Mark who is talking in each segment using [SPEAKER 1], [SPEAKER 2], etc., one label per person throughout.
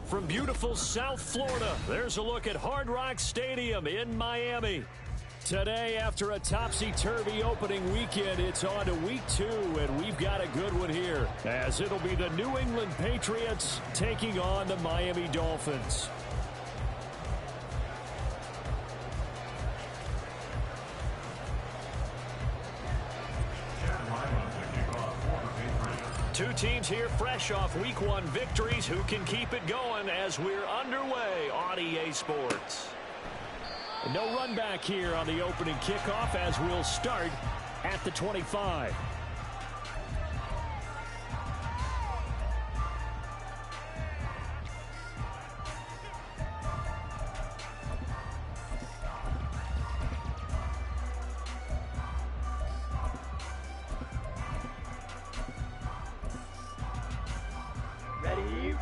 [SPEAKER 1] From beautiful South Florida, there's a look at Hard Rock Stadium in Miami. Today, after a topsy-turvy opening weekend, it's on to week 2, and we've got a good one here, as it'll be the New England Patriots taking on the Miami Dolphins. Two teams here fresh off Week 1 victories who can keep it going as we're underway on EA Sports. And no run back here on the opening kickoff as we'll start at the 25.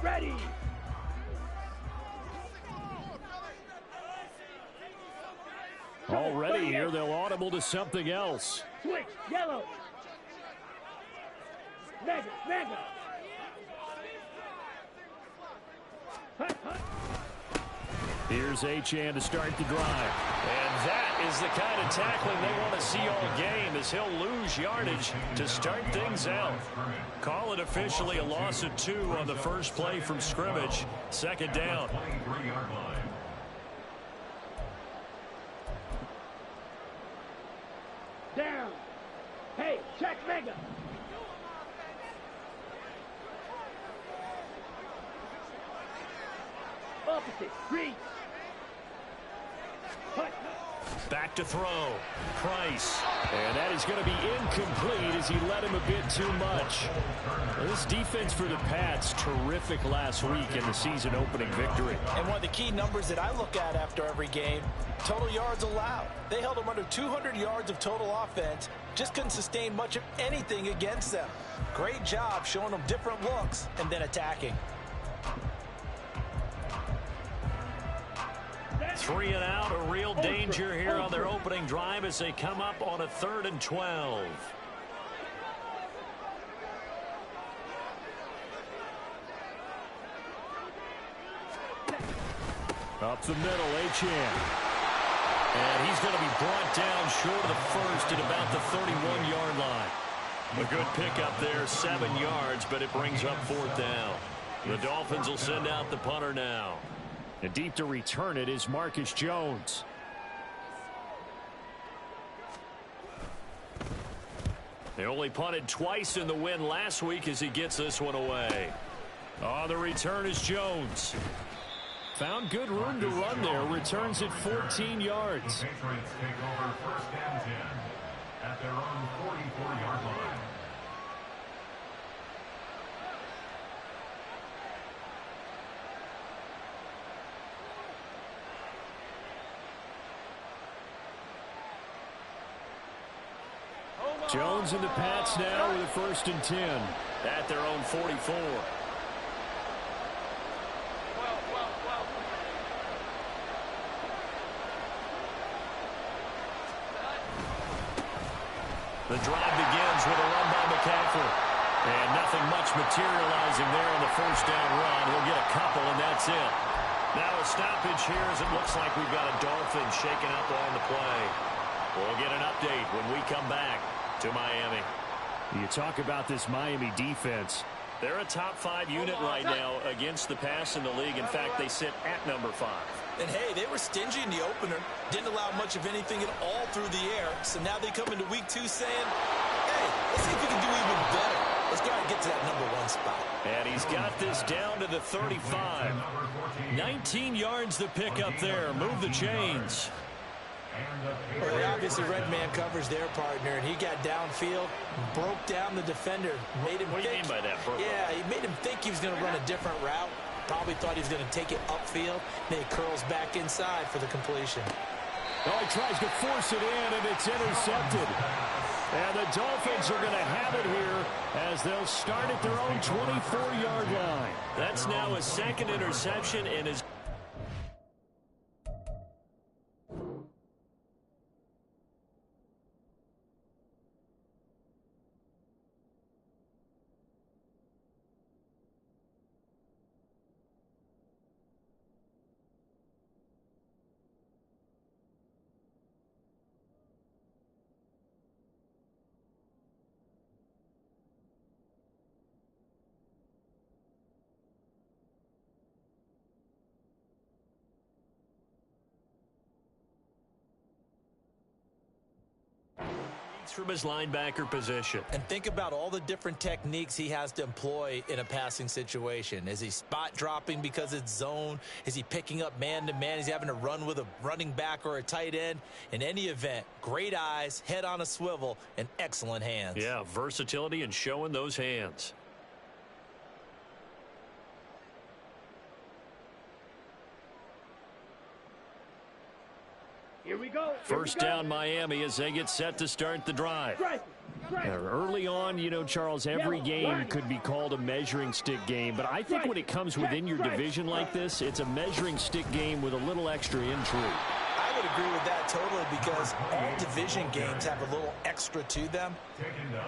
[SPEAKER 2] Ready.
[SPEAKER 1] Already here, they'll audible to something else.
[SPEAKER 2] Switch, yellow. Mega.
[SPEAKER 1] Here's Achan to start the drive. And that is the kind of tackling they want to see all game, as he'll lose yardage to start things out. Call it officially a loss of 2 on the first play from scrimmage. Second down.
[SPEAKER 2] Down. Hey, check Mega. Opposite. Reach.
[SPEAKER 1] Back to throw. Price. And that is going to be incomplete as he let him a bit too much. This defense for the Pats, terrific last week in the season opening victory.
[SPEAKER 3] And one of the key numbers that I look at after every game, total yards allowed. They held them under 200 yards of total offense. Just couldn't sustain much of anything against them. Great job showing them different looks and then attacking.
[SPEAKER 1] 3 and out, a real danger here on their opening drive as they come up on a 3rd and 12. Up the middle, Achan. And he's going to be brought down short of the first at about the 31-yard line. A good pickup there, 7 yards, but it brings up 4th down. The Dolphins will send out the punter now. And deep to return it is Marcus Jones. They only punted twice in the win last week as he gets this one away. Oh, the return is Jones. Found good room to run there. Returns at 14 yards.
[SPEAKER 4] The Patriots take over 1st and 10 at their own 44-yard line.
[SPEAKER 1] Jones and the Pats now with a 1st and 10 at their own 44. The drive begins with a run by McCaffrey. And nothing much materializing there on the 1st down run. He'll get a couple, and that's it. Now a stoppage here as it looks like we've got a Dolphin shaking up on the play. We'll get an update when we come back to Miami. You talk about this Miami defense. They're a top 5 unit right now against the pass in the league. In fact, they sit at number 5.
[SPEAKER 3] And hey, they were stingy in the opener. Didn't allow much of anything at all through the air. So now they come into week 2 saying, hey, let's see if we can do even better. Let's try to get to that number 1 spot.
[SPEAKER 1] And he's got this down to the 35. 19 yards to pick up there. Move the chains.
[SPEAKER 3] Well, they obviously red man covers their partner, and he got downfield, broke down the defender, made him
[SPEAKER 1] What do you mean by that, Burko?
[SPEAKER 3] Yeah, he made him think he was going to run a different route. Probably thought he was going to take it upfield. Then he curls back inside for the completion.
[SPEAKER 1] Oh, he tries to force it in, and it's intercepted. And the Dolphins are going to have it here as they'll start at their own 24-yard line. That's now a 2nd interception and is from his linebacker position.
[SPEAKER 3] And think about all the different techniques he has to employ in a passing situation. Is he spot dropping because it's zone? Is he picking up man-to-man? Is he having to run with a running back or a tight end? In any event, great eyes, head on a swivel, and excellent hands.
[SPEAKER 1] Yeah, versatility and showing those hands.
[SPEAKER 2] Here we go.
[SPEAKER 1] First down Miami as they get set to start the drive. Early on, you know, Charles, every game could be called a measuring stick game, but I think when it comes within your division like this, it's a measuring stick game with a little extra intrigue.
[SPEAKER 3] I would agree with that totally because all division games have a little extra to them.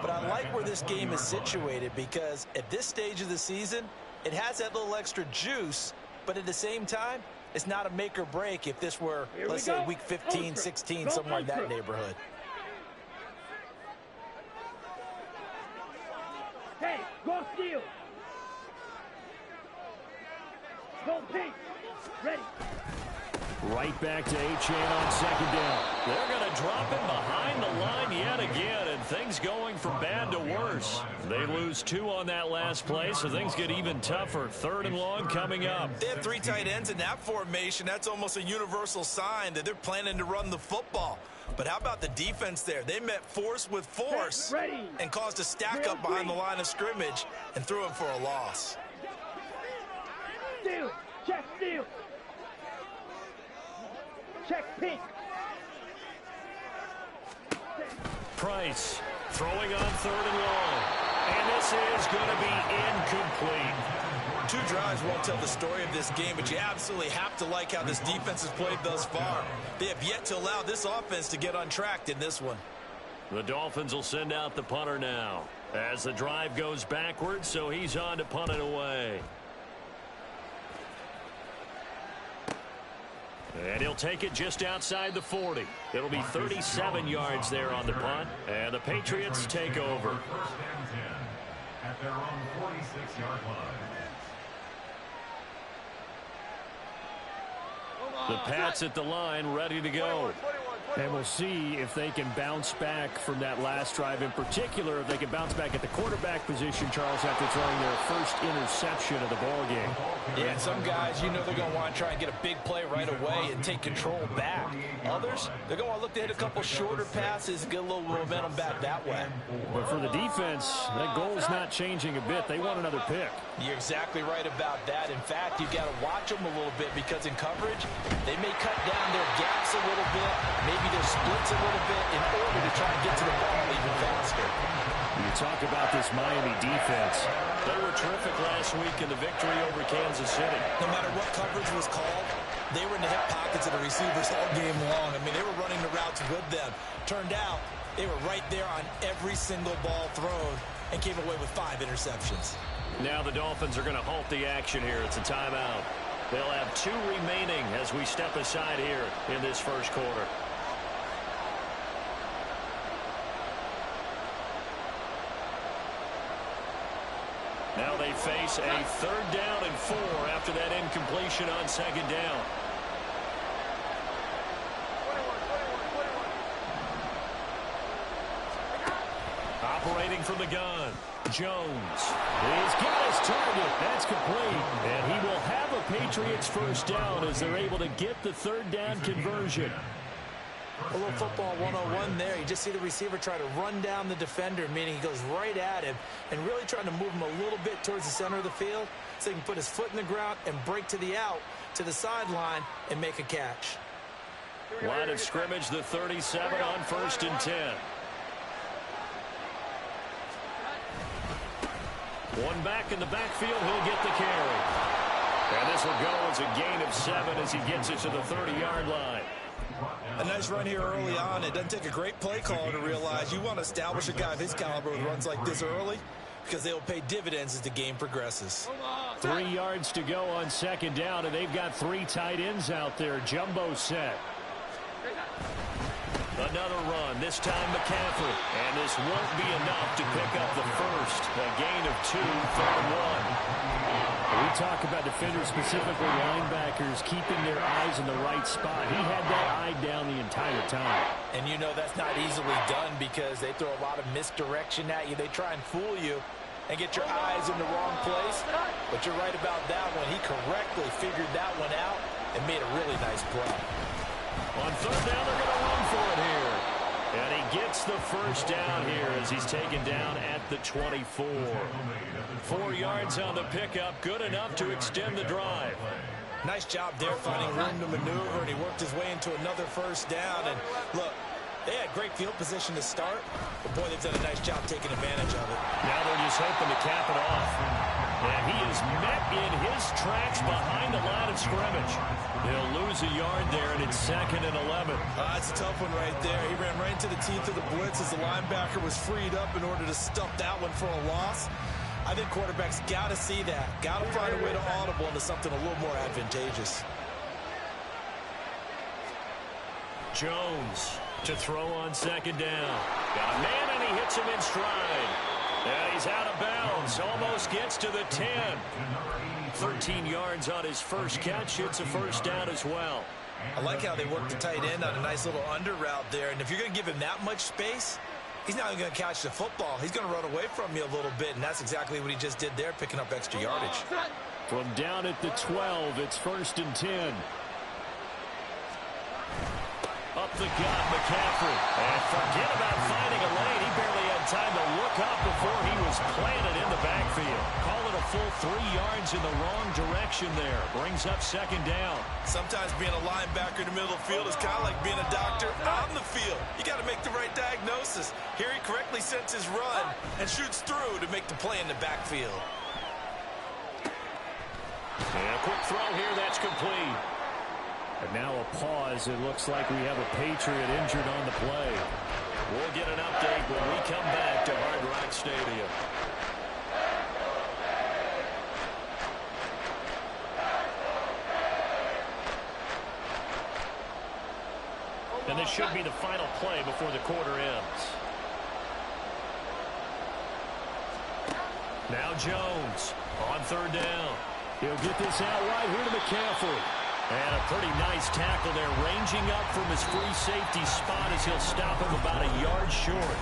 [SPEAKER 3] But I like where this game is situated because at this stage of the season, it has that little extra juice, but at the same time, it's not a make or break if this were, let's say, week 15, 16, somewhere in that neighborhood.
[SPEAKER 2] Hey, go steal. Go pink. Ready.
[SPEAKER 1] Right back to Achane on second down. They're going to drop him behind the line yet again, and things going from bad to worse. They lose 2 on that last play, so things get even tougher. 3rd and long coming up.
[SPEAKER 3] They have 3 tight ends in that formation. That's almost a universal sign that they're planning to run the football. But how about the defense there? They met force with force and caused a stack up behind the line of scrimmage and threw him for a loss.
[SPEAKER 2] Steal. Check steal. Check pink.
[SPEAKER 1] Price throwing on 3rd and long. And this is going to be incomplete.
[SPEAKER 3] 2 drives won't tell the story of this game, but you absolutely have to like how this defense has played thus far. They have yet to allow this offense to get untracked in this one.
[SPEAKER 1] The Dolphins will send out the punter now as the drive goes backwards, so he's on to punt it away. And he'll take it just outside the 40. It'll be 37 yards there on the punt, and the Patriots take over.
[SPEAKER 4] First and 10 at their own 46-yard line.
[SPEAKER 1] The Pats at the line, ready to go. And we'll see if they can bounce back from that last drive. In particular, if they can bounce back at the quarterback position, Charles, after throwing their first interception of the ballgame.
[SPEAKER 3] Yeah, some guys, you know they're going to want to try and get a big play right away and take control back. Others, they're going to look to hit a couple shorter passes and get a little momentum back that way.
[SPEAKER 1] But for the defense, that goal's not changing a bit. They want another pick.
[SPEAKER 3] You're exactly right about that. In fact, you've got to watch them a little bit because in coverage, they may cut down their gaps a little bit, maybe their splits a little bit in order to try and get to the ball even faster.
[SPEAKER 1] You talk about this Miami defense. They were terrific last week in the victory over Kansas City.
[SPEAKER 3] No matter what coverage was called, they were in the hip pockets of the receivers all game long. I mean, they were running the routes with them. Turned out, they were right there on every single ball thrown and came away with 5 interceptions.
[SPEAKER 1] Now the Dolphins are going to halt the action here. It's a timeout. They'll have 2 remaining as we step aside here in this first quarter. Now they face a 3rd down and 4 after that incompletion on 2nd down. Operating from the gun, Jones. He's got his target. That's complete. And he will have a Patriots first down as they're able to get the 3rd down conversion.
[SPEAKER 3] A little football 101 there. You just see the receiver try to run down the defender, meaning he goes right at him and really trying to move him a little bit towards the center of the field so he can put his foot in the ground and break to the out, to the sideline, and make a catch.
[SPEAKER 1] Line of scrimmage, the 37 on 1st and 10. One back in the backfield, he'll get the carry. And this will go as a gain of 7 as he gets it to the 30-yard line.
[SPEAKER 3] A nice run here early on. It doesn't take a great play caller to realize you want to establish a guy of his caliber who runs like this early because they will pay dividends as the game progresses.
[SPEAKER 1] 3 yards to go on 2nd down, and they've got 3 tight ends out there. Jumbo set. Another run, this time McCaffrey. And this won't be enough to pick up the first. A gain of 2, 3rd and 1. We talk about defenders, specifically linebackers, keeping their eyes in the right spot. He had that eye down the entire time.
[SPEAKER 3] And you know that's not easily done because they throw a lot of misdirection at you. They try and fool you and get your eyes in the wrong place. But you're right about that one. He correctly figured that one out and made a really nice play.
[SPEAKER 1] On third down, they're going to run for it here. And he gets the first down here as he's taken down at the 24. 4 yards on the pickup, good enough to extend the drive.
[SPEAKER 3] Nice job there finding room to maneuver, and he worked his way into another first down. And look, they had great field position to start, but boy, they've done a nice job taking advantage of it.
[SPEAKER 1] Now they're just hoping to cap it off. And he is met in his tracks behind the line of scrimmage. He'll lose a yard there, and it's 2nd and 11.
[SPEAKER 3] That's a tough one right there. He ran right into the teeth of the blitz as the linebacker was freed up in order to stuff that one for a loss. I think quarterbacks got to see that. Got to find a way to audible into something a little more advantageous.
[SPEAKER 1] Jones to throw on 2nd down. Got a man, and he hits him in stride. And he's out of bounds. Almost gets to the 10. 13 yards on his first catch. It's a first down as well.
[SPEAKER 3] I like how they work the tight end on a nice little under route there. And if you're going to give him that much space, he's not even going to catch the football. He's going to run away from you a little bit, and that's exactly what he just did there, picking up extra yardage.
[SPEAKER 1] From down at the 12, it's 1st and 10. Up the gut, McCaffrey. And forget about finding a lane. He barely had time to look up before he was planted in the backfield. Call it a full 3 yards in the wrong direction there. Brings up 2nd down.
[SPEAKER 3] Sometimes being a linebacker in the middle of the field is kind of like being a doctor on the field. You got to make the right diagnosis. Here he correctly sets his run and shoots through to make the play in the backfield.
[SPEAKER 1] And a quick throw here, that's complete. And now a pause. It looks like we have a Patriot injured on the play. We'll get an update when we come back to Hard Rock Stadium. And this should be the final play before the quarter ends. Now Jones on 3rd down. He'll get this out right here to McCaffrey. And a pretty nice tackle there, ranging up from his free safety spot as he'll stop him about a yard short.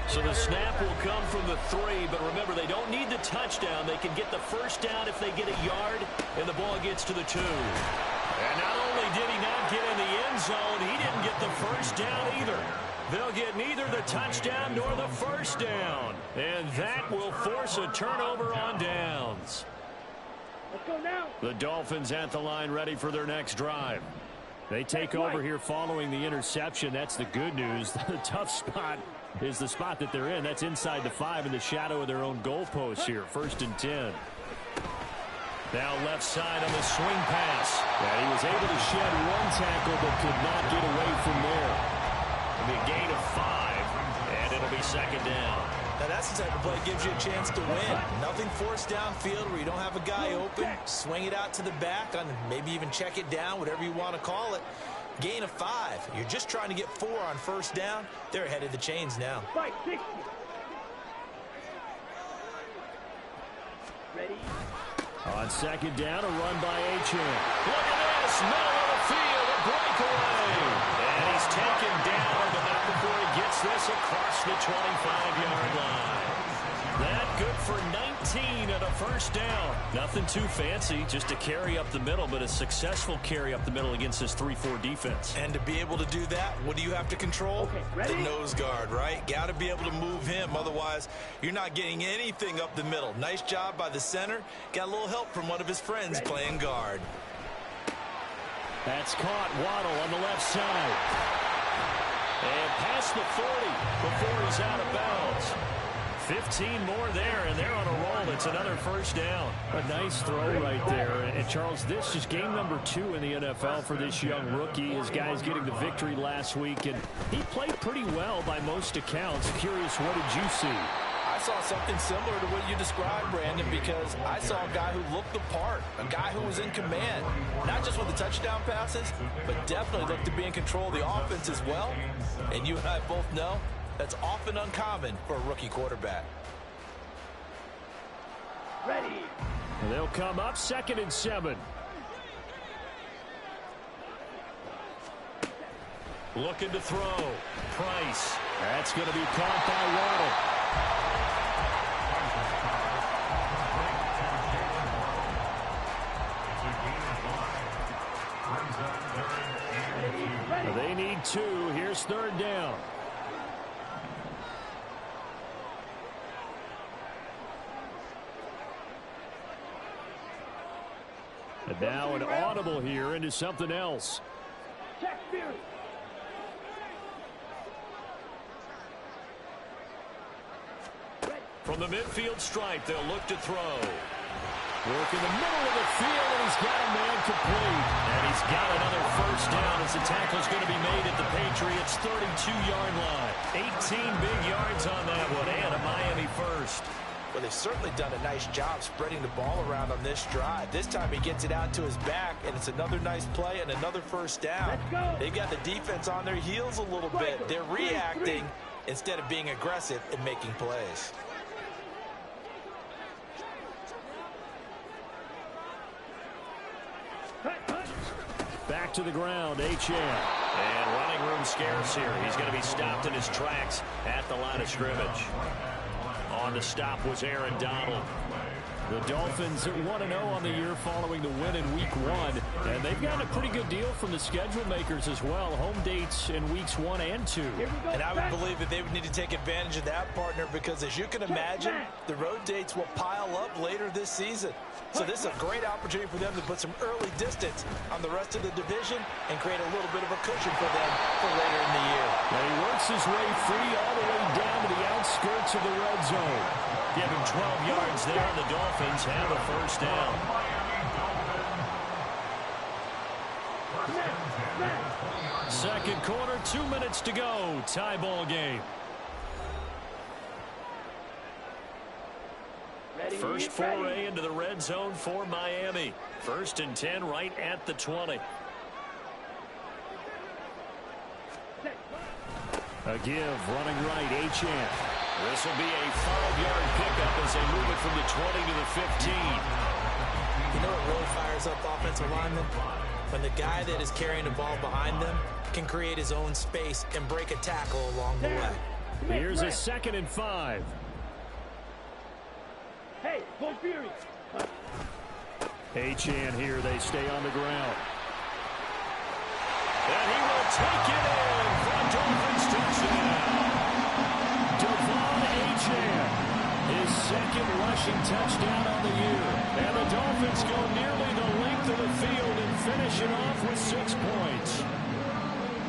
[SPEAKER 1] So the snap will come from the 3, but remember, they don't need the touchdown. They can get the first down if they get a yard, and the ball gets to the 2. And not only did he not get in the end zone, he didn't get the first down either. They'll get neither the touchdown nor the first down. And that will force a turnover on downs.
[SPEAKER 2] Let's go now.
[SPEAKER 1] The Dolphins at the line, ready for their next drive. They take over here following the interception. That's the good news. The tough spot is the spot that they're in. That's inside the 5 in the shadow of their own goalpost here. 1st and 10. Now left side on the swing pass. Yeah, he was able to shed one tackle but could not get away from there. It'll be a gain of 5, and it'll be 2nd down.
[SPEAKER 3] Now that's the type of play that gives you a chance to win. Nothing forced downfield where you don't have a guy open. Swing it out to the back, on maybe even check it down, whatever you want to call it. Gain of 5. You're just trying to get 4 on first down. They're ahead of the chains now.
[SPEAKER 2] Fight 60. Ready?
[SPEAKER 1] On 2nd down, a run by Achane. Look at this, middle of the field, a breakaway. And he's taken down, but not before he gets this across the 25-yard line. That good for 19 and a first down. Nothing too fancy, just a carry up the middle, but a successful carry up the middle against this 3-4 defense.
[SPEAKER 3] And to be able to do that, what do you have to control?
[SPEAKER 2] Okay, ready?
[SPEAKER 3] The nose guard, right? Got to be able to move him. Otherwise, you're not getting anything up the middle. Nice job by the center. Got a little help from one of his friends playing guard.
[SPEAKER 1] That's caught. Waddle on the left side. And past the 40 before he's out of bounds. 15 more there, and they're on a roll. It's another first down.
[SPEAKER 5] A nice throw right there. And, Charles, this is game number 2 in the NFL for this young rookie. His guys getting the victory last week, and he played pretty well by most accounts. Curious, what did you see?
[SPEAKER 3] I saw something similar to what you described, Brandon, because I saw a guy who looked the part, a guy who was in command, not just with the touchdown passes, but definitely looked to be in control of the offense as well. And you and I both know that's often uncommon for a rookie quarterback.
[SPEAKER 2] Ready.
[SPEAKER 5] And they'll come up 2nd and 7.
[SPEAKER 1] Looking to throw. Price.
[SPEAKER 5] That's going to be caught by Waddle. They need 2. Here's 3rd down. And now an audible here into something else.
[SPEAKER 2] Check Fury.
[SPEAKER 1] From the midfield stripe, they'll look to throw. Work in the middle of the field, and he's got a man complete. And he's got another first down as the tackle's going to be made at the Patriots' 32-yard line. 18 big yards on that one, and a Miami first.
[SPEAKER 3] Well, they've certainly done a nice job spreading the ball around on this drive. This time he gets it out to his back, and it's another nice play and another first down.
[SPEAKER 2] Let's go.
[SPEAKER 3] They've got the defense on their heels a little bit. They're reacting instead of being aggressive and making plays.
[SPEAKER 5] Back to the ground, H.M.
[SPEAKER 1] And running room scarce here. He's going to be stopped in his tracks at the line of scrimmage. On the stop was Aaron Donald.
[SPEAKER 5] The Dolphins 1-0 on the year following the win in Week 1. And they've gotten a pretty good deal from the schedule makers as well. Home dates in Weeks 1 and 2.
[SPEAKER 3] And I would believe that they would need to take advantage of that, partner, because as you can imagine, the road dates will pile up later this season. So this is a great opportunity for them to put some early distance on the rest of the division and create a little bit of a cushion for them for later in the year.
[SPEAKER 5] And he works his way free all the way down to the outskirts of the red zone.
[SPEAKER 1] Give him 12 yards there, and the Dolphins have a first down.
[SPEAKER 5] Second quarter, 2 minutes to go. Tie ball game.
[SPEAKER 1] First foray into the red zone for Miami. 1st and 10 right at the 20.
[SPEAKER 5] A give, running right, H.M.
[SPEAKER 1] This will be a 5-yard pickup as they move it from the 20 to the 15.
[SPEAKER 3] You know what really fires up offensive linemen? When the guy that is carrying the ball behind them can create his own space and break a tackle along the way.
[SPEAKER 5] Here's a 2nd and 5.
[SPEAKER 2] Hey, go Fury.
[SPEAKER 5] H.M. here, they stay on the ground.
[SPEAKER 1] And he will take it in for a Dolphins touchdown.
[SPEAKER 5] H.M. his 2nd rushing touchdown on the year. And the Dolphins go nearly the length of the field and finish it off with 6 points.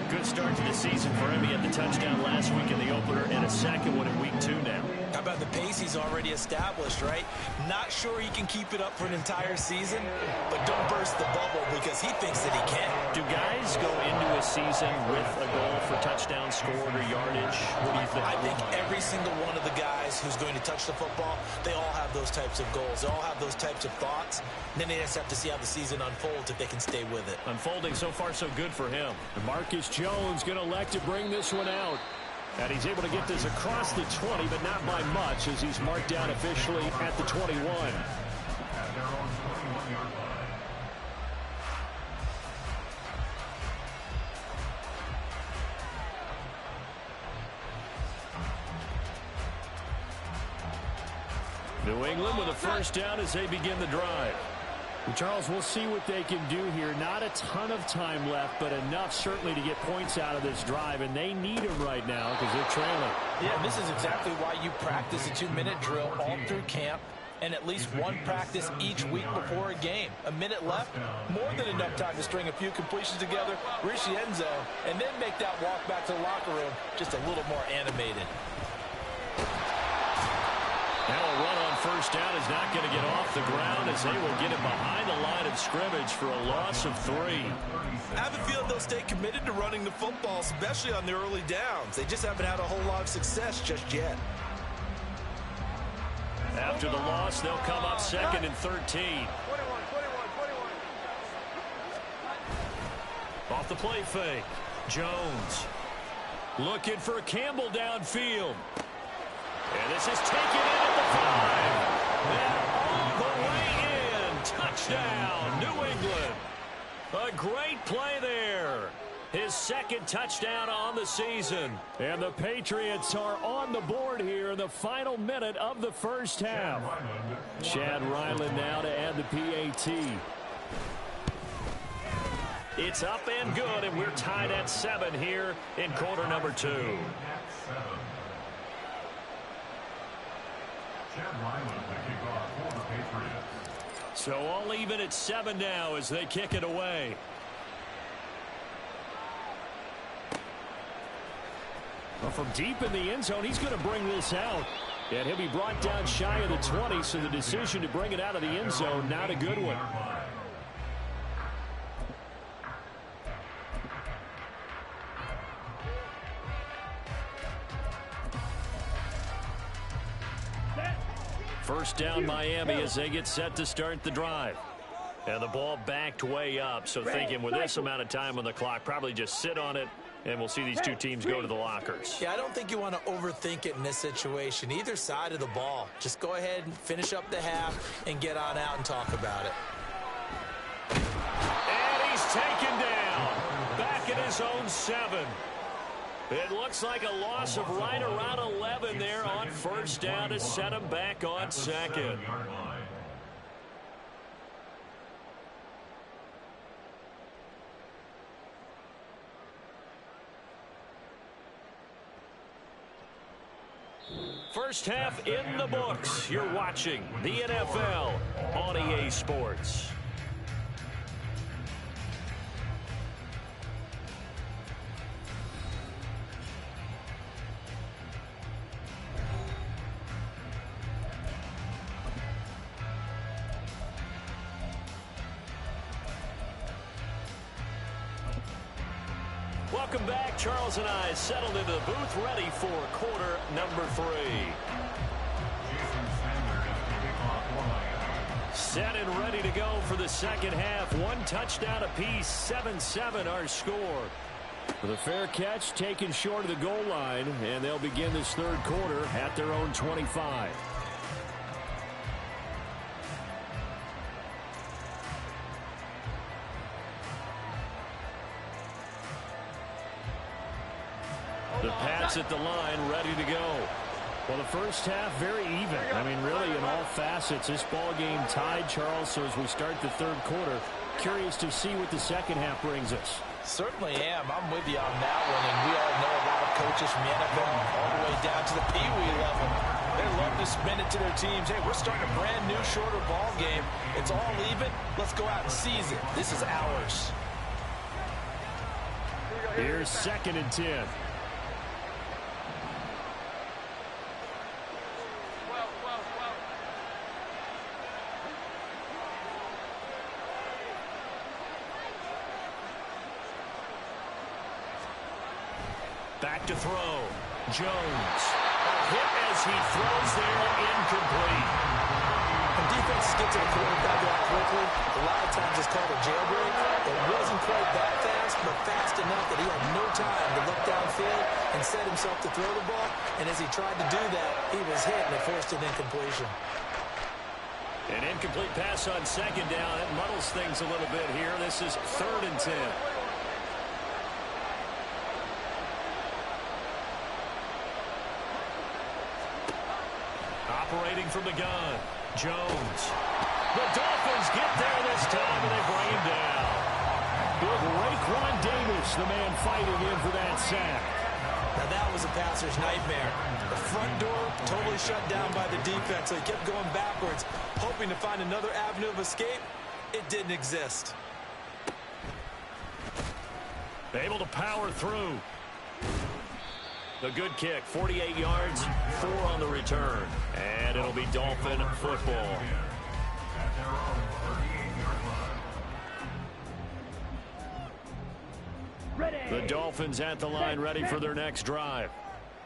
[SPEAKER 1] Good start to the season for him. He had the touchdown last week in the opener and a second one in Week 2 now.
[SPEAKER 3] How about the pace he's already established, right? Not sure he can keep it up for an entire season, but don't burst the bubble because he thinks that he can.
[SPEAKER 1] Do guys go into a season with a goal for touchdown scored or yardage? What do you think?
[SPEAKER 3] I think every single one of the guys who's going to touch the football, they all have those types of goals. They all have those types of thoughts. And then they just have to see how the season unfolds if they can stay with it.
[SPEAKER 1] Unfolding so far so good for him.
[SPEAKER 5] And Marcus Jones going to elect to bring this one out. And he's able to get this across the 20, but not by much, as he's marked down officially at the 21. New England with a first down as they begin the drive. Charles, we'll see what they can do here. Not a ton of time left, but enough certainly to get points out of this drive, and they need them right now because they're trailing.
[SPEAKER 3] Yeah, and this is exactly why you practice a 2-minute drill all through camp and at least one practice each week before a game. A minute left, more than enough time to string a few completions together, reach the end zone, and then make that walk back to the locker room just a little more animated.
[SPEAKER 5] Now a run on first down is not going to get off the ground as they will get it behind the line of scrimmage for a loss of 3.
[SPEAKER 3] I have a feeling they'll stay committed to running the football, especially on the early downs. They just haven't had a whole lot of success just yet.
[SPEAKER 5] After the loss, they'll come up 2nd and 13. Off the play fake. Jones looking for Campbell downfield. And this is taken in at the 5. And all the way in. Touchdown, New England. A great play there. His 2nd touchdown on the season. And the Patriots are on the board here in the final minute of the first half. Chad Ryland now to add the PAT. It's up and good, and we're tied at 7 here in quarter number 2. So all even at 7 now as they kick it away. Well, from deep in the end zone, he's going to bring this out. And he'll be brought down shy of the 20, so the decision to bring it out of the end zone, not a good one. First down Miami as they get set to start the drive. And the ball backed way up, so thinking with this amount of time on the clock, probably just sit on it, and we'll see these two teams go to the lockers.
[SPEAKER 3] Yeah, I don't think you want to overthink it in this situation. Either side of the ball. Just go ahead and finish up the half and get on out and talk about it.
[SPEAKER 5] And he's taken down. Back at his own 7. It looks like a loss of right around 11 there on first down to set him back on 2nd. First half in the books. You're watching the NFL on EA Sports. Welcome back. Charles and I settled into the booth, ready for quarter number 3. Set and ready to go for the second half. 1 touchdown apiece, 7-7 our score. With a fair catch taken short of the goal line, and they'll begin this third quarter at their own 25. The Pats at the line, ready to go. Well, the first half, very even. I mean, really, in all facets, this ball game tied, Charles. So as we start the third quarter, curious to see what the second half brings us.
[SPEAKER 3] Certainly am. I'm with you on that one. And we all know a lot of coaches from the NFL all the way down to the Pee Wee level. They love to spin it to their teams. Hey, we're starting a brand new, shorter ball game. It's all even. Let's go out and seize it. This is ours.
[SPEAKER 5] Here's 2nd and 10. Back to throw. Jones. A hit as he throws there, incomplete.
[SPEAKER 3] When defenses get to the quarterback that quickly, a lot of times it's called a jailbreak. It wasn't quite that fast, but fast enough that he had no time to look downfield and set himself to throw the ball. And as he tried to do that, he was hit and it forced an incompletion.
[SPEAKER 5] An incomplete pass on 2nd down. It muddles things a little bit here. This is 3rd and 10. Operating from the gun, Jones. The Dolphins get there this time, and they bring him down. Big Raekwon Davis, the man fighting in for that sack.
[SPEAKER 3] Now that was a passer's nightmare. The front door totally shut down by the defense, so he kept going backwards, hoping to find another avenue of escape. It didn't exist.
[SPEAKER 5] Able to power through. A good kick, 48 yards, 4 on the return. And it'll be Dolphin football. The Dolphins at the line, ready for their next drive.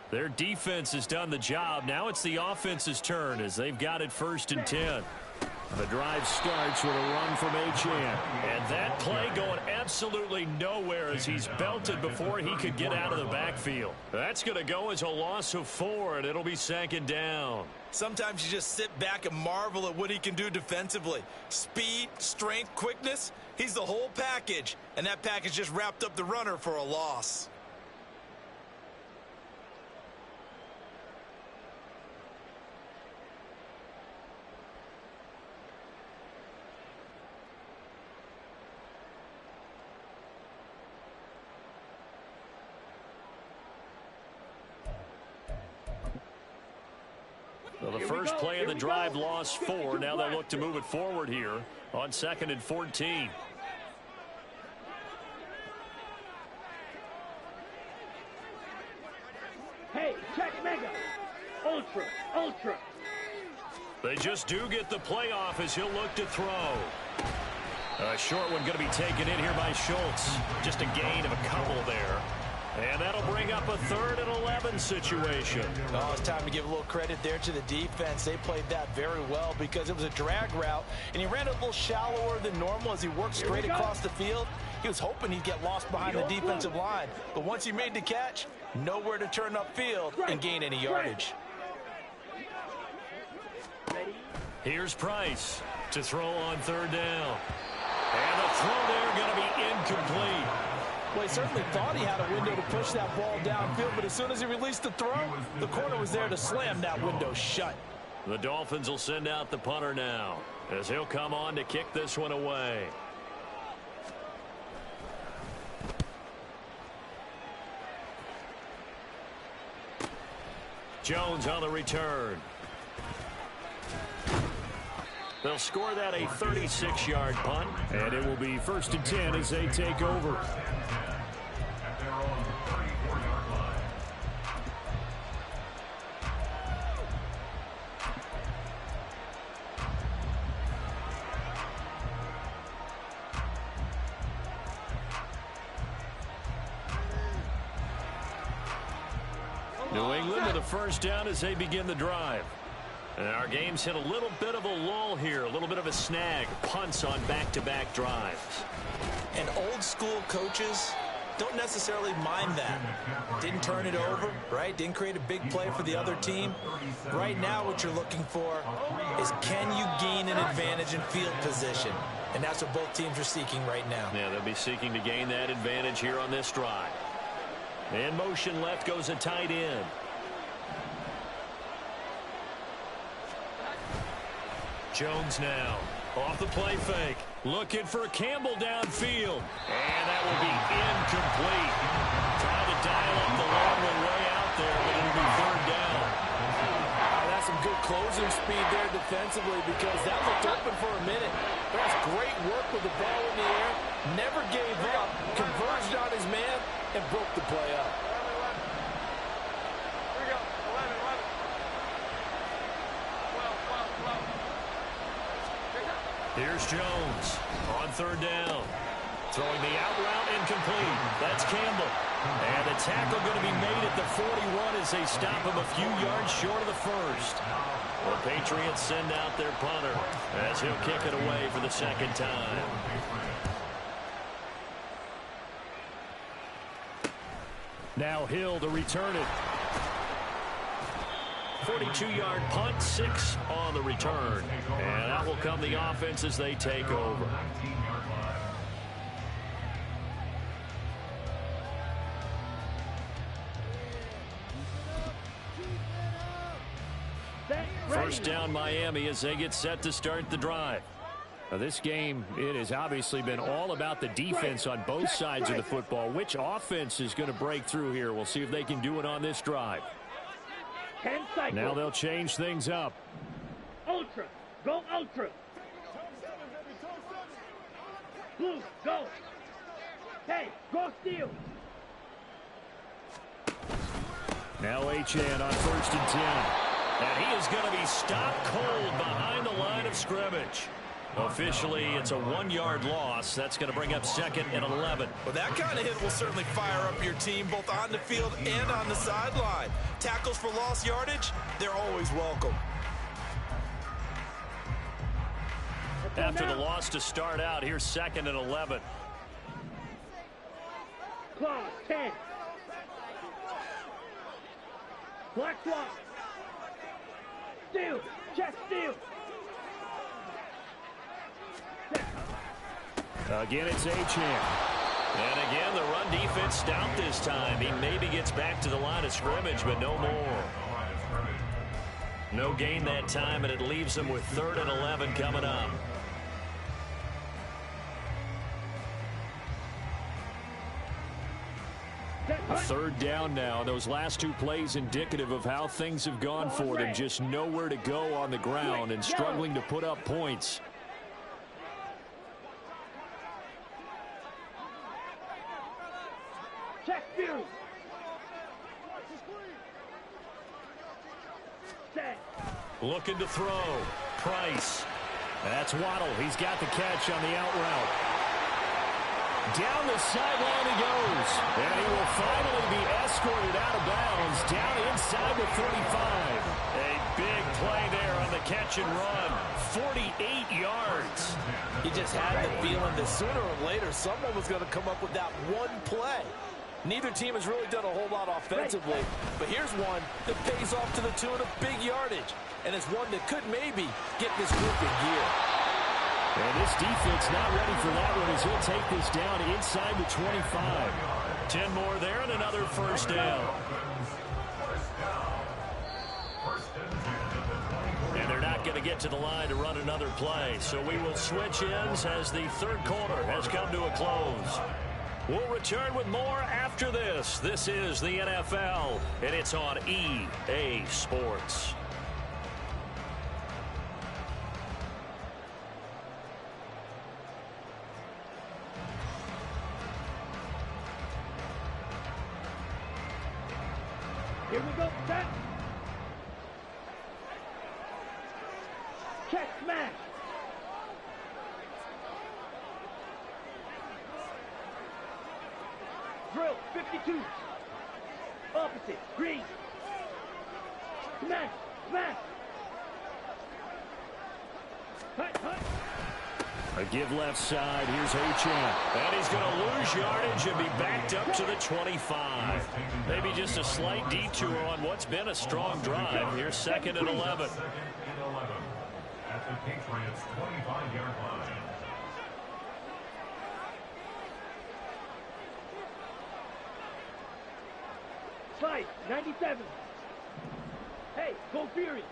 [SPEAKER 5] Their defense has done the job. Now it's the offense's turn as they've got it 1st and 10. The drive starts with a run from Achane. And that play going absolutely nowhere as he's belted before he could get out of the backfield. That's going to go as a loss of 4, and it'll be 2nd down.
[SPEAKER 3] Sometimes you just sit back and marvel at what he can do defensively. Speed, strength, quickness. He's the whole package. And that package just wrapped up the runner for a loss.
[SPEAKER 5] Well, the first play of the drive lost 4. Now they'll look to move it forward here on 2nd and 14.
[SPEAKER 2] Hey, check mega. Ultra, ultra.
[SPEAKER 5] They just do get the play off as he'll look to throw. A short one going to be taken in here by Schultz. Just a gain of a couple there. And that'll bring up a 3rd and 11 situation.
[SPEAKER 3] Oh, it's time to give a little credit there to the defense. They played that very well because it was a drag route, and he ran a little shallower than normal as he worked straight across the field. He was hoping he'd get lost behind the defensive line, but once he made the catch, nowhere to turn upfield and gain any yardage.
[SPEAKER 5] Here's Price to throw on 3rd down. And the throw there going to be incomplete.
[SPEAKER 3] Well, he certainly thought he had a window to push that ball downfield, but as soon as he released the throw, the corner was there to slam that window shut.
[SPEAKER 5] The Dolphins will send out the punter now as he'll come on to kick this one away. Jones on the return. They'll score that a 36-yard punt, and it will be 1st and 10 as they take over.
[SPEAKER 4] At their own 34-yard line.
[SPEAKER 5] New England with a 1st down as they begin the drive. And our game's hit a little bit of a lull here, a little bit of a snag. Punts on back-to-back drives.
[SPEAKER 3] And old-school coaches don't necessarily mind that. Didn't turn it over, right? Didn't create a big play for the other team. Right now what you're looking for is can you gain an advantage in field position? And that's what both teams are seeking right now.
[SPEAKER 5] Yeah, they'll be seeking to gain that advantage here on this drive. In motion left goes a tight end. Jones now off the play fake, looking for Campbell downfield, and that will be incomplete. Trying to dial up the long one way out there, but it'll be 3rd down.
[SPEAKER 3] That's some good closing speed there defensively because that looked open for a minute. That's great work with the ball in the air, never gave up, converged on his man, and broke the play up.
[SPEAKER 5] Here's Jones on 3rd down. Throwing the out route incomplete. That's Campbell. And the tackle going to be made at the 41 as they stop him a few yards short of the 1st. The Patriots send out their punter as he'll kick it away for the 2nd time. Now Hill to return it. 42-yard punt, 6 on the return. And that will come the offense as they take over. First down Miami as they get set to start the drive. Now this game, it has obviously been all about the defense on both sides of the football. Which offense is going to break through here? We'll see if they can do it on this drive.
[SPEAKER 2] 10 cycles.
[SPEAKER 5] Now they'll change things up.
[SPEAKER 2] Ultra. Go ultra. Blue, go. Hey, go steal.
[SPEAKER 5] Now Achane on 1st and 10.
[SPEAKER 1] And he is going to be stopped cold behind the line of scrimmage. Officially, it's a 1-yard loss. That's going to bring up 2nd and 11.
[SPEAKER 3] Well, that kind of hit will certainly fire up your team both on the field and on the sideline. Tackles for lost yardage, they're always welcome.
[SPEAKER 1] After the loss to start out, here's 2nd and 11.
[SPEAKER 2] Claw, 10. Black swap. Steal. Check steal.
[SPEAKER 5] Again, it's Achane.
[SPEAKER 1] And again, the run defense stout this time. He maybe gets back to the line of scrimmage, but no more. No gain that time, and it leaves them with 3rd and 11 coming up.
[SPEAKER 5] A 3rd down now. Those last 2 plays indicative of how things have gone for them. Just nowhere to go on the ground and struggling to put up points.
[SPEAKER 2] Check Fury. Set.
[SPEAKER 5] Looking to throw. Price. That's Waddle. He's got the catch on the out route. Down the sideline he goes. And he will finally be escorted out of bounds down inside the 45.
[SPEAKER 1] A big play there on the catch and run. 48 yards.
[SPEAKER 3] You just had the feeling that sooner or later someone was going to come up with that one play. Neither team has really done a whole lot offensively, but here's one that pays off to the tune of big yardage, and it's one that could maybe get this group in gear.
[SPEAKER 5] And this defense not ready for that one as he'll take this down inside the 25.
[SPEAKER 1] 10 more there and another 1st down. And they're not going to get to the line to run another play, so we will switch ends as the 3rd quarter has come to a close. We'll return with more after this. This is the NFL, and it's on EA Sports.
[SPEAKER 2] Here we go. Set. Check smash. Drill, 52. Opposite, green. Smash, smash. Hut, hut.
[SPEAKER 5] A give left side. Here's Achane.
[SPEAKER 1] And he's going to lose yardage and be backed up to the 25. Maybe just a slight detour on what's been a strong drive. Here's 2nd and 11.
[SPEAKER 4] 2nd and 11 at the Patriots' 25-yard line.
[SPEAKER 2] Slide, 97. Hey, go Fury.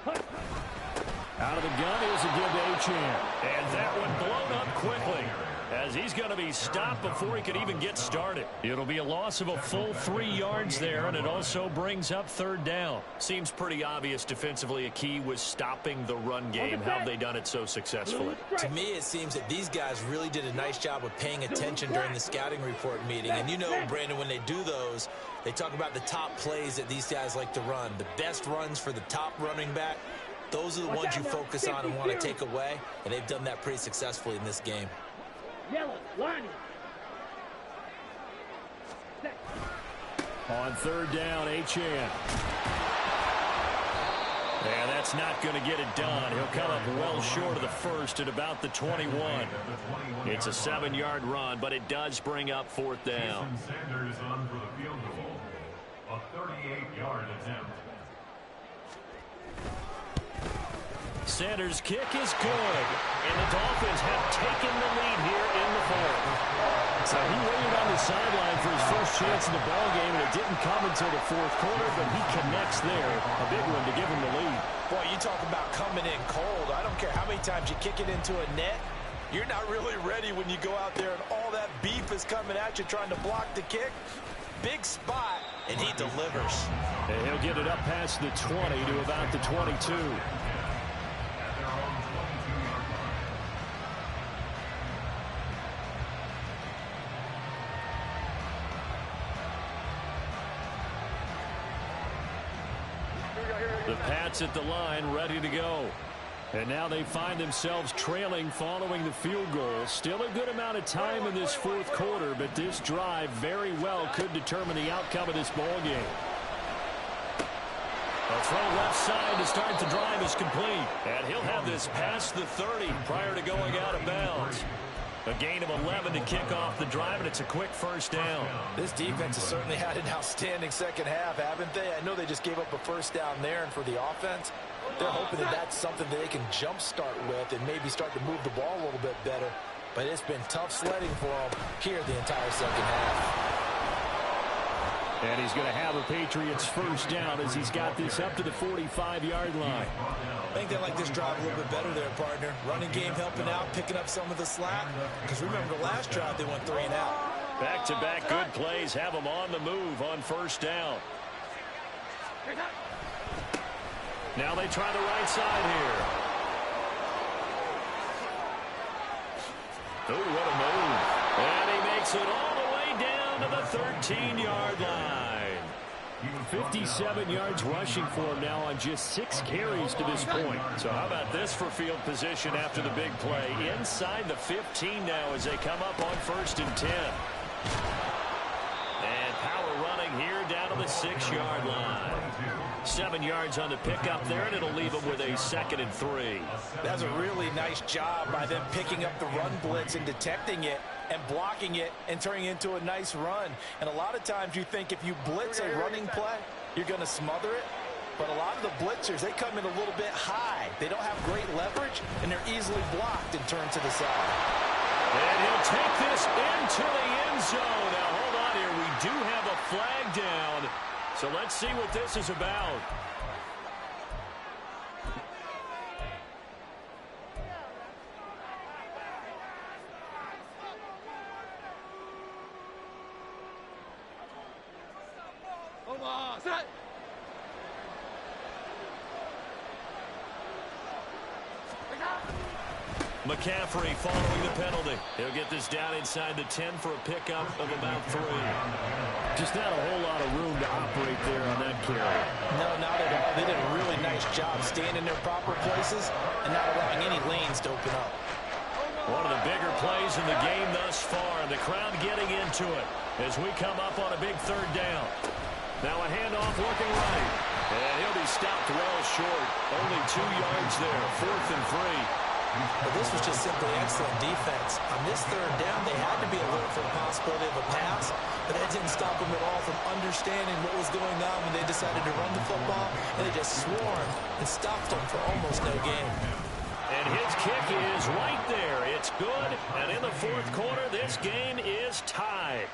[SPEAKER 2] Hut, hut.
[SPEAKER 5] Out of the gun is a give to Achane.
[SPEAKER 1] And that one blown up quickly as he's going to be stopped before he could even get started.
[SPEAKER 5] It'll be a loss of a full 3 yards there, and it also brings up 3rd down.
[SPEAKER 1] Seems pretty obvious defensively a key was stopping the run game. How have they done it so successfully?
[SPEAKER 3] To me, it seems that these guys really did a nice job of paying attention during the scouting report meeting. And you know, Brandon, when they do those, they talk about the top plays that these guys like to run. The best runs for the top running back, those are the ones you focus on and want to take away. And they've done that pretty successfully in this game.
[SPEAKER 2] Yellow, Lonnie. Set.
[SPEAKER 5] On 3rd down, Achane.
[SPEAKER 1] Yeah, that's not going to get it done. He'll come up well short of the 1st at about the 21. It's a 7-yard run, but it does bring up 4th down.
[SPEAKER 4] Sanders on for the field goal. A 38-yard attempt.
[SPEAKER 1] Sanders' kick is good, and the Dolphins have taken the lead here in the 4th.
[SPEAKER 5] So he waited on the sideline for his first chance in the ball game, and it didn't come until the 4th quarter, but he connects there. A big one to give him the lead.
[SPEAKER 3] Boy, you talk about coming in cold. I don't care how many times you kick it into a net. You're not really ready when you go out there and all that beef is coming at you trying to block the kick. Big spot, and he delivers.
[SPEAKER 5] And he'll get it up past the 20 to about the 22. The Pats at the line, ready to go. And now they find themselves trailing following the field goal. Still a good amount of time in this fourth quarter, but this drive very well could determine the outcome of this ball game. A throw left side to start the drive is complete. And he'll have this past the 30 prior to going out of bounds. A gain of 11 to kick off the drive, and it's a quick first down.
[SPEAKER 3] This defense has certainly had an outstanding second half, haven't they? I know they just gave up a first down there, and for the offense, they're hoping that that's something that they can jumpstart with and maybe start to move the ball a little bit better. But it's been tough sledding for them here the entire second half.
[SPEAKER 5] And he's going to have a Patriots first down as he's got this up to the 45-yard line.
[SPEAKER 3] I think they like this drive a little bit better there, partner. Running game helping out, picking up some of the slack. Because remember, the last drive they went 3 and out.
[SPEAKER 5] Back-to-back good plays have them on the move on first down. Now they try the right side here. Oh, what a move. And he makes it all the way down to the 13-yard line. 57 yards rushing for him now on just 6 carries to this point. So how about this for field position after the big play? Inside the 15 now as they come up on 1st and 10. And power running here down to the 6-yard line. 7 yards on the pickup there, and it'll leave them with a 2nd and 3.
[SPEAKER 3] That's a really nice job by them picking up the run blitz and detecting it and blocking it and turning it into a nice run. And a lot of times you think if you blitz a running play, you're going to smother it. But a lot of the blitzers, they come in a little bit high. They don't have great leverage, and they're easily blocked and turned to the side.
[SPEAKER 5] And he'll take this into the end zone. Now, hold on here. We do have a flag down. So let's see what this is about. McCaffrey following the penalty. He'll get this down inside the 10 for a pickup of about 3. Just not a whole lot of room to operate there on that carry.
[SPEAKER 3] No, not at all. They did a really nice job staying in their proper places and not allowing any lanes to open up.
[SPEAKER 5] One of the bigger plays in the game thus far, and the crowd getting into it as we come up on a big 3rd down. Now a handoff looking right, and he'll be stopped well short. Only 2 yards there, 4th and 3.
[SPEAKER 3] But this was just simply excellent defense. On this 3rd down, they had to be alert for the possibility of a pass, but that didn't stop them at all from understanding what was going on when they decided to run the football, and they just swarmed and stopped them for almost no gain.
[SPEAKER 5] And his kick is right there. It's good, and in the 4th quarter, this game is tied.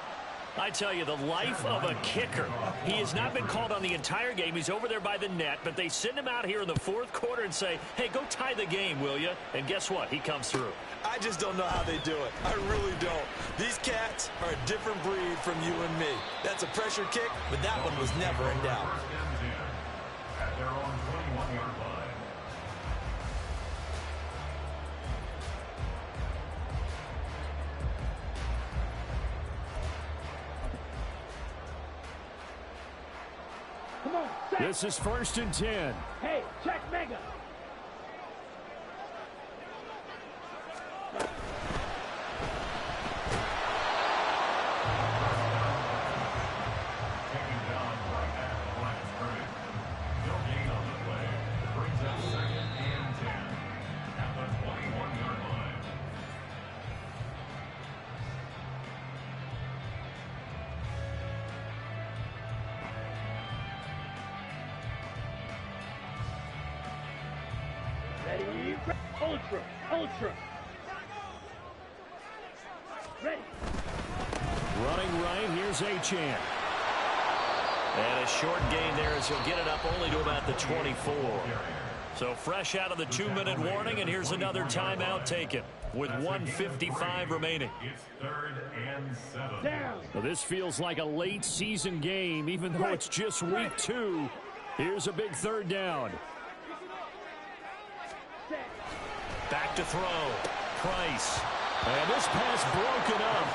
[SPEAKER 5] I tell you, the life of a kicker. He has not been called on the entire game. He's over there by the net, but they send him out here in the 4th quarter and say, hey, go tie the game, will you? And guess what? He comes through.
[SPEAKER 3] I just don't know how they do it. I really don't. These cats are a different breed from you and me. That's a pressure kick, but that one was never in doubt.
[SPEAKER 4] At their own 21-yard line.
[SPEAKER 2] Come on, set.
[SPEAKER 5] This is 1st and 10.
[SPEAKER 2] Hey, check Mega.
[SPEAKER 4] Taken down right at the line of scrimmage. No gain on the play. Brings up 2nd and 10 at the 21-yard line.
[SPEAKER 2] Ready? Ultra. Ultra. Ready.
[SPEAKER 5] Running right, here's Achane. And a short gain there as he'll get it up only to about the 24. So fresh out of the 2-minute warning, and here's another timeout taken with 1:55 remaining.
[SPEAKER 4] It's 3rd and 7.
[SPEAKER 2] Down.
[SPEAKER 5] Well, this feels like a late season game, even though it's just week 2. Here's a big 3rd down.
[SPEAKER 2] Set.
[SPEAKER 5] Back to throw. Price. And this pass broken up.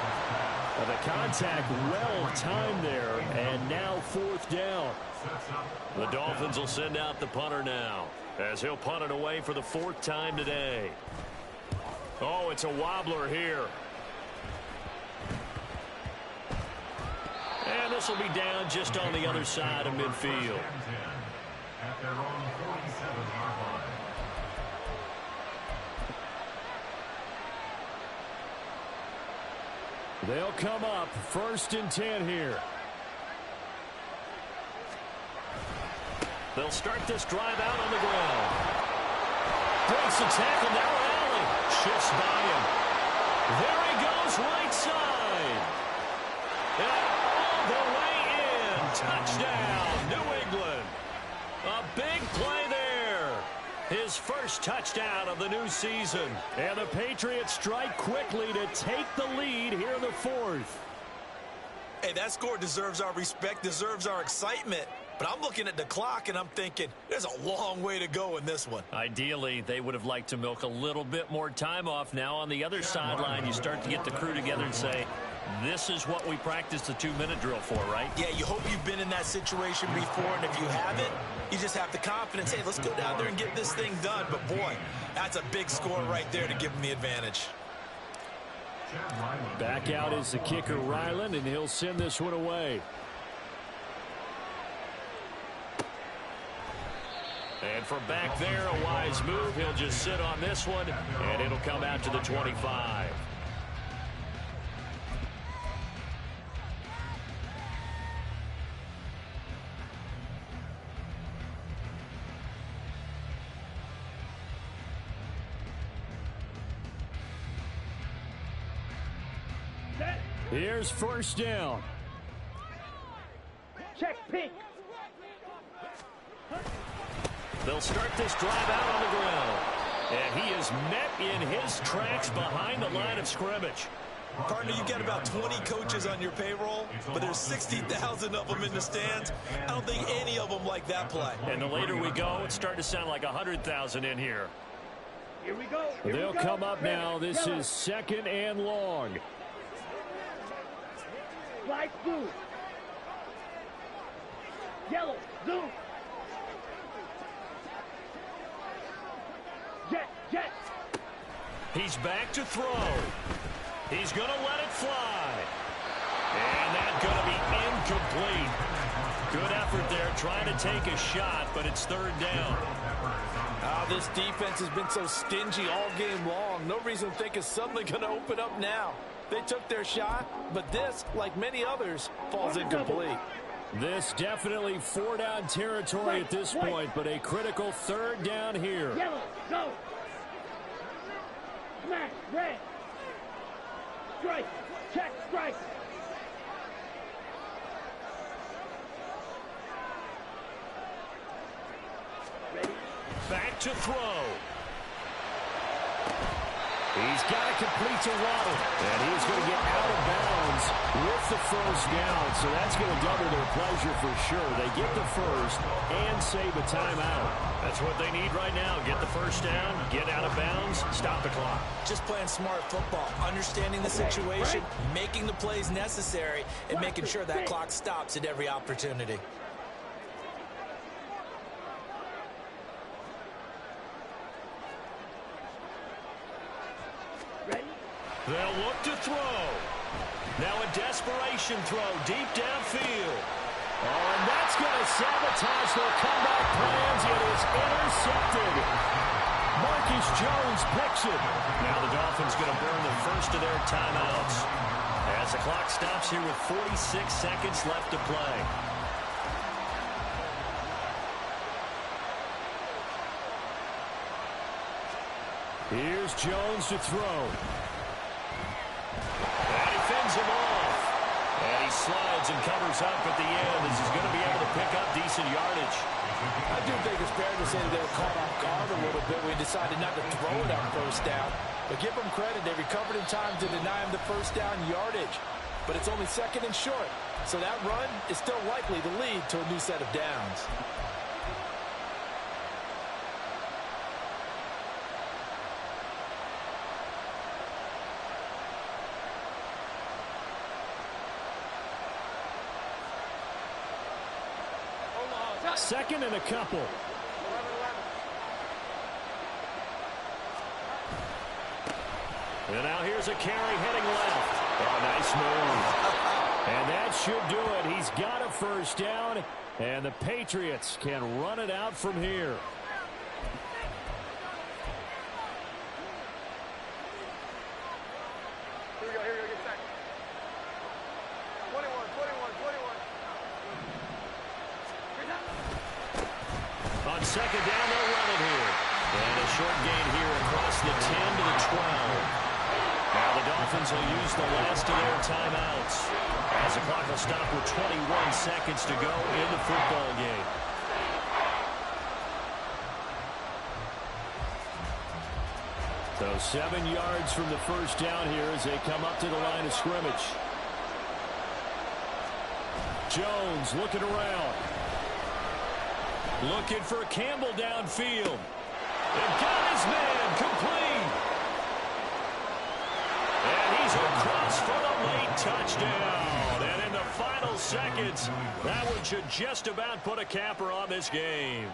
[SPEAKER 5] The contact well timed there, and now 4th down.
[SPEAKER 1] The Dolphins will send out the punter now, as he'll punt it away for the 4th time today. Oh, it's a wobbler here. And this will be down just on the other side of midfield.
[SPEAKER 4] At their own 47-yard line.
[SPEAKER 5] They'll come up 1st and 10 here.
[SPEAKER 1] They'll start this drive out on the ground. Breaks the tackle, now Allen. Shifts by him. There he goes, right side. And all the way in. Touchdown, New England. A big play there. His first touchdown of the new season.
[SPEAKER 5] And the Patriots strike quickly to take the lead here in the 4th.
[SPEAKER 3] Hey, that score deserves our respect, deserves our excitement. But I'm looking at the clock, and I'm thinking there's a long way to go in this one.
[SPEAKER 1] Ideally, they would have liked to milk a little bit more time off. Now on the other sideline, you start to get the crew together and say, this is what we practiced the 2-minute drill for, right?
[SPEAKER 3] Yeah, you hope you've been in that situation before, and if you haven't, you just have the confidence, hey, let's go down there and get this thing done. But, boy, that's a big score right there to give them the advantage.
[SPEAKER 5] Back out is the kicker, Ryland, and he'll send this one away.
[SPEAKER 1] And from back there, a wise move. He'll just sit on this one, and it'll come out to the 25.
[SPEAKER 5] Here's 1st down.
[SPEAKER 2] Check pink.
[SPEAKER 1] They'll start this drive out on the ground. And he is met in his tracks behind the line of scrimmage.
[SPEAKER 3] Partner, you got about 20 coaches on your payroll, but there's 60,000 of them in the stands. I don't think any of them like that play.
[SPEAKER 1] And the later we go, it's starting to sound like 100,000 in here.
[SPEAKER 2] Here we go. Here
[SPEAKER 5] They'll
[SPEAKER 2] we go.
[SPEAKER 5] come up
[SPEAKER 2] Ready.
[SPEAKER 5] now. This
[SPEAKER 2] Yellow.
[SPEAKER 5] is 2nd and long.
[SPEAKER 2] Light blue. Yellow. Zoom. Jet.
[SPEAKER 1] He's back to throw. He's going to let it fly. And that's going to be incomplete. Good effort there trying to take a shot, but it's 3rd down.
[SPEAKER 3] This defense has been so stingy all game long. No reason to think it's suddenly going to open up now. They took their shot, but this, like many others, falls incomplete.
[SPEAKER 5] This definitely 4-down territory at this point, but a critical 3rd down here.
[SPEAKER 2] Yellow. Go. Smash. Red. Strike. Check. Strike. Ready.
[SPEAKER 1] Back to throw.
[SPEAKER 5] He's got to complete to Waddle, and he's going to get out of bounds with the 1st down, so that's going to double their pleasure for sure. They get the 1st and save a timeout.
[SPEAKER 1] That's what they need right now. Get the 1st down, get out of bounds, stop the clock.
[SPEAKER 3] Just playing smart football, understanding the situation, making the plays necessary, and making sure that clock stops at every opportunity.
[SPEAKER 1] They'll look to throw. Now a desperation throw deep downfield.
[SPEAKER 5] Oh, and that's going to sabotage their comeback plans. It is intercepted. Marcus Jones picks it.
[SPEAKER 1] Now the Dolphins going to burn the first of their timeouts as the clock stops here with 46 seconds left to play.
[SPEAKER 5] Here's Jones to throw.
[SPEAKER 1] And he fends him off. And he slides and covers up at the end as he's going to be able to pick up decent yardage.
[SPEAKER 3] I do think it's fair to say that they were caught off guard a little bit. We decided not to throw it on 1st down. But give them credit. They recovered in time to deny him the 1st down yardage. But it's only 2nd and short. So that run is still likely to lead to a new set of downs.
[SPEAKER 5] Second and a couple. And now here's a carry heading left. Oh, nice move. And that should do it. He's got a first down, and the Patriots can run it out from here.
[SPEAKER 6] Here we go, get back. 21.
[SPEAKER 1] On second down, they'll run it here. And a short gain here across the 10 to the 12. Now the Dolphins will use the last of their timeouts as the clock will stop with 21 seconds to go in the football game. So 7 yards from the first down here as they come up to the line of scrimmage. Jones looking around. Looking for Campbell downfield. And got his man complete. And he's across for the late touchdown. And in the final seconds, that one should just about put a capper on this game.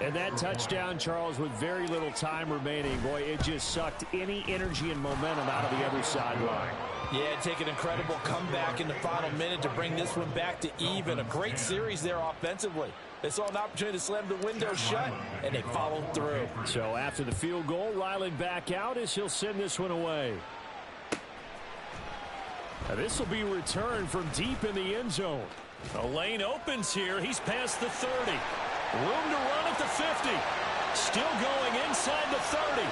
[SPEAKER 1] And that touchdown, Charles, with very little time remaining, boy, it just sucked any energy and momentum out of the other sideline.
[SPEAKER 3] Yeah, take an incredible comeback in the final minute to bring this one back to even. A great series there offensively. They saw an opportunity to slam the window shut, and they followed through.
[SPEAKER 5] So after the field goal, Ryland back out as he'll send this one away. Now this will be returned from deep in the end zone. A lane opens here. He's past the 30. Room to run at the 50. Still going inside the 30.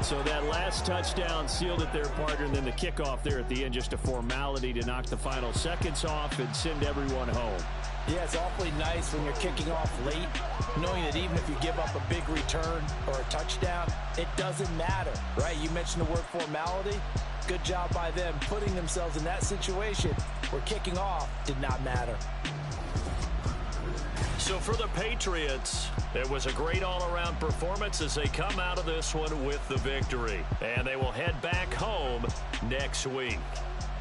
[SPEAKER 5] So that last touchdown sealed it their partner, and then the kickoff there at the end, just a formality to knock the final seconds off and send everyone home.
[SPEAKER 3] Yeah, it's awfully nice when you're kicking off late, knowing that even if you give up a big return or a touchdown, it doesn't matter, right? You mentioned the word formality. Good job by them putting themselves in that situation where kicking off did not matter.
[SPEAKER 1] So for the Patriots, it was a great all-around performance as they come out of this one with the victory. And they will head back home next week.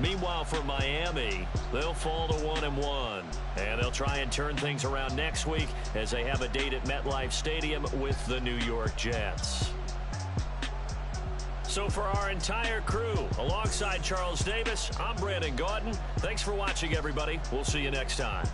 [SPEAKER 1] Meanwhile, for Miami, they'll fall to 1-1. And they'll try and turn things around next week as they have a date at MetLife Stadium with the New York Jets. So for our entire crew, alongside Charles Davis, I'm Brandon Gaudin. Thanks for watching, everybody. We'll see you next time.